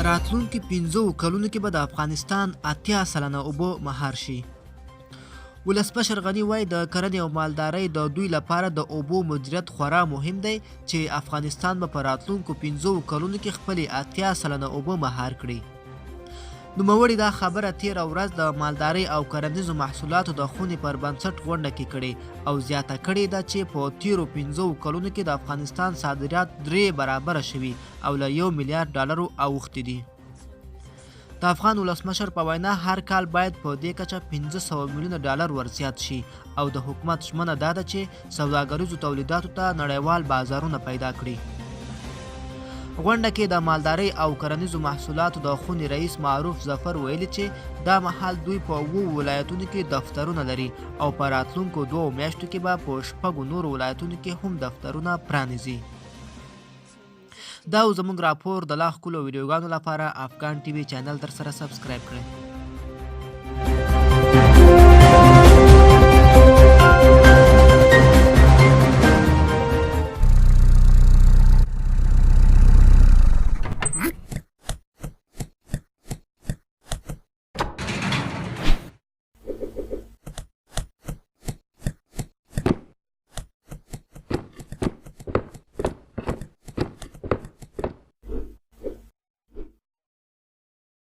راتلونکي 15 کلونو کې به د افغانستان 80 سلنه اوبه مهار شي. ولسمشر غني وایي د کرنې او مالدارۍ د دوی لپاره د اوبو مدیریت خورا مهم دی چې افغانستان به په راتلونکو 15 کلونو کې خپلې 80 سلنه اوبه مهار کړي. نوموړي دا خبره تېره ورځ د مالدارۍ او کرنیزو محصولاتو د خونې پر بنسټ غونډه کې کړې او زیاته کړې ده چې په تېرو 15 کلونو کې د افغانستان صادرات 3 برابره شوي او له $1 میلیارډ اوښتي دي. د افغان ولسمشر په وینا هر کال باید په دې کچه $500 میلیونه ورزیات شي او د حکومت ژمنه دا ده چې سوداګریزو تولیداتو ته نړیوال بازارونه پیدا کړي. غونډه کې د مالدارۍ او کرنیزو محصولاتو د خونې رئیس معروف ظفر ویلي چې دا مهال دوی په 7 ولایتونو کې دفترونه لري او په راتلونکو 2 میاشتو کې به په 6 نورو ولایتونو کې هم دفترونه پرانیزي. دا زموږ راپور د لا ښکلو ویډیوګانو لپاره افغان ټي وي چینل در سره سبسکرایب کړئ.